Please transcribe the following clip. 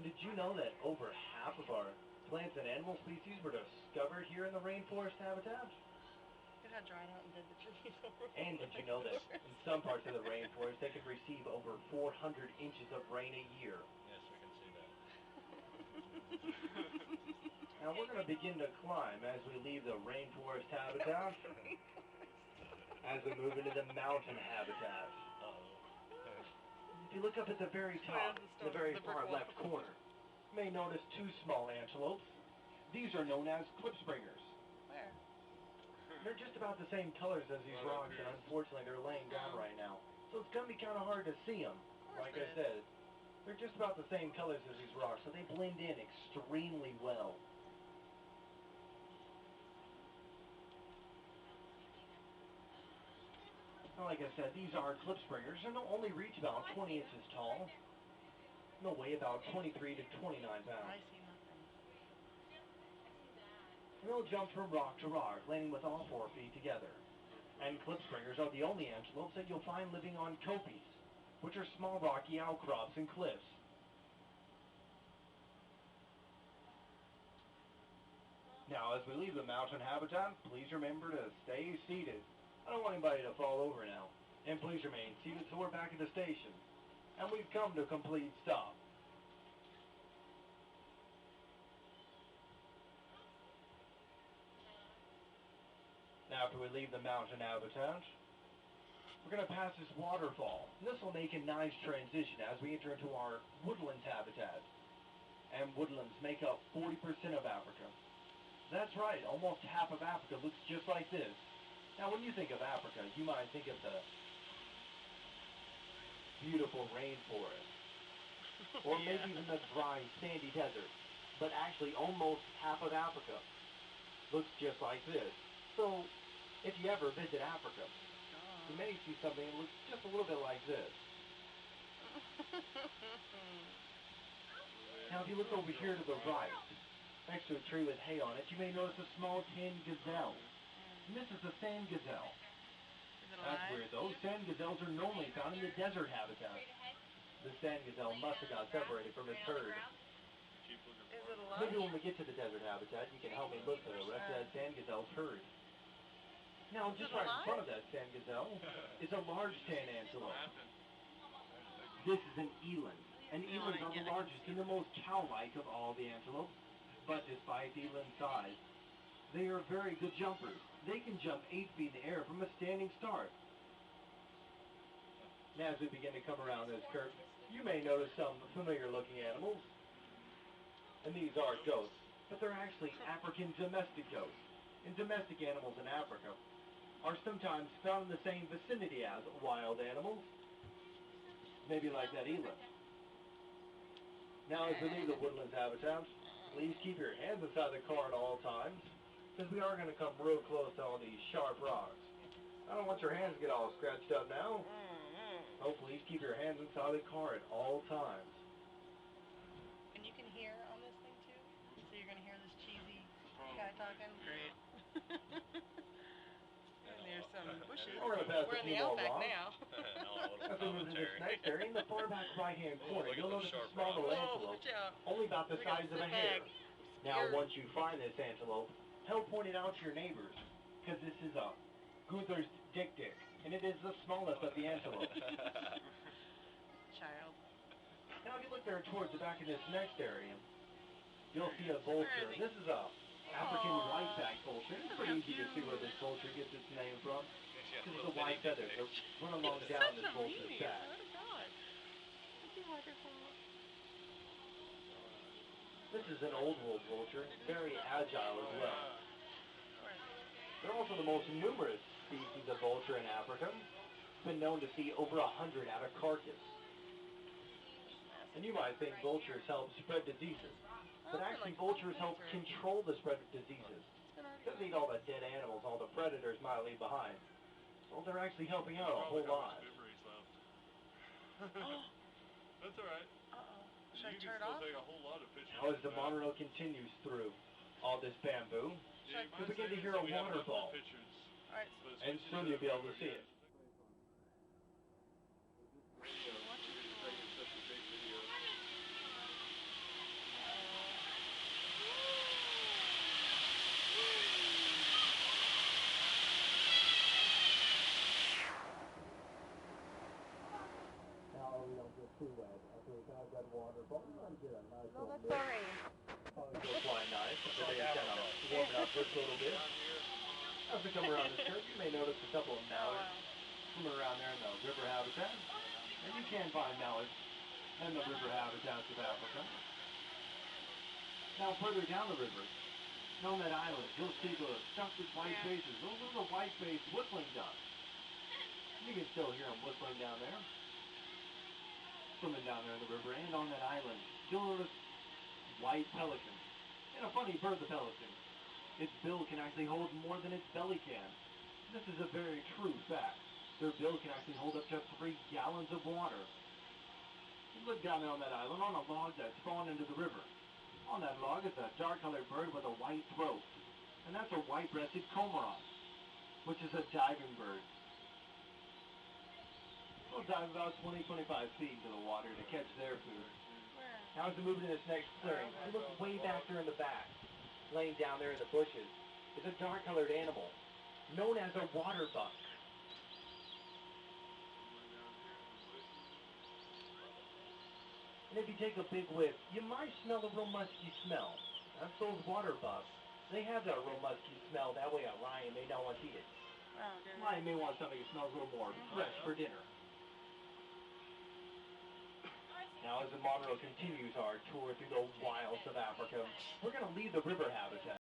Did you know that over half of our plants and animal species were discovered here in the rainforest habitat? It had dried out and dead the trees over. And did you know that in some parts of the rainforest they can receive over 400 inches of rain a year? Yes, we can see that. Now we're going to begin to climb as we leave the rainforest habitat, as we move into the mountain habitat. If you look up at the very top, the very far left corner, you may notice two small antelopes. These are known as klipspringers. Where? They're just about the same colors as these rocks, and unfortunately they're laying down right now. So it's going to be kind of hard to see them. Like I said, they're just about the same colors as these rocks, so they blend in extremely well. Like I said, these are klipspringers, and they'll only reach about 20 inches tall. They'll weigh about 23 to 29 pounds. I see nothing. They'll jump from rock to rock, landing with all 4 feet together. And klipspringers are the only antelopes that you'll find living on kopis, which are small rocky outcrops and cliffs. Now, as we leave the mountain habitat, please remember to stay seated. I don't want anybody to fall over now. And please remain seated so we're back at the station. And we've come to a complete stop. Now, after we leave the mountain habitat, we're going to pass this waterfall. And this will make a nice transition as we enter into our woodlands habitat. And woodlands make up 40% of Africa. That's right, almost half of Africa looks just like this. Now, when you think of Africa, you might think of the beautiful rainforest, or maybe even the dry, sandy desert. But actually, almost half of Africa looks just like this. So, if you ever visit Africa, you may see something that looks just a little bit like this. Now, if you look over here to the right, next to a tree with hay on it, you may notice a small tan gazelle. And this is the sand gazelle. That's weird though. Sand gazelles are normally found in the desert habitat. The sand gazelle must have got separated from its herd. Is it alive? Maybe when we get to the desert habitat, you can help me look for the rest of that sand gazelle's herd. Now, just right in front of that sand gazelle is a large tan antelope. This is an eland. And elands are the largest and the most cow-like of all the antelopes. But despite eland size, they are very good jumpers. They can jump 8 feet in the air from a standing start. Now, as we begin to come around this curve, you may notice some familiar-looking animals. And these are goats, but they're actually African domestic goats. And domestic animals in Africa are sometimes found in the same vicinity as wild animals, maybe like that eland. Now, as we leave the woodlands habitat, please keep your hands inside the car at all times, because we are going to come real close to all these sharp rocks. I don't want your hands to get all scratched up now. So please keep your hands inside the car at all times. And you can hear on this thing too? So you're going to hear this cheesy guy talking? Great. And there's some bushes. We're in the outback now. As we move to this next area, in the far back right-hand corner, you'll notice a small little antelope, only about the size of a hair. Now, once you find this antelope, help point it out to your neighbors, because this is a Gunther's dik-dik, and it is the smallest of the antelopes. Child. Now, if you look there towards the back of this next area, you'll see a vulture. This is a African white-backed vulture. It's pretty easy to see where this vulture gets its name from. This is the white feathers that run along down this vulture's back. This is an old wolf vulture, very agile as well. They're also the most numerous species of vulture in Africa. It's been known to see over 100 at a carcass. And you might think vultures help spread diseases, but actually vultures help control the spread of diseases. They don't eat all the dead animals all the predators might leave behind. Well, they're actually helping out a whole lot. That's alright. Should I turn it off? Now, as the monorail continues through all this bamboo, you begin to hear a waterfall, and soon you'll be able to see it. too wet. After we've had that waterfall, we want to get a nice No, little that's mix. alright. Probably go fly nice. The day is kind of warming up just a little bit. As we come around this curve, you may notice a couple of mallards swimming around there in the river habitat. And you can find mallards in the river habitats of Africa. Now further down the river, on that island, you'll see the tufted white faces. Those are the white-faced whistling ducks. You can still hear them whistling down there. Swimming down there in the river and on that island. You'll notice white pelicans. And a funny bird, the pelican. Its bill can actually hold more than its belly can. This is a very true fact. Their bill can actually hold up to 3 gallons of water. You look down there on that island on a log that's fallen into the river. On that log is a dark-colored bird with a white throat. And that's a white-breasted cormorant, which is a diving bird. They'll dive about 20-25 feet into the water to catch their food. Now as we move into this next clearing, you look way back there in the back. Laying down there in the bushes is a dark-colored animal known as a water buck. And if you take a big whiff, you might smell a real musky smell. That's those water bucks. They have that real musky smell. That way a lion may not want to eat it. Lion may want something that smells a little more fresh for dinner. Now as the Monorail continues our tour through the wilds of Africa, we're going to leave the river habitat.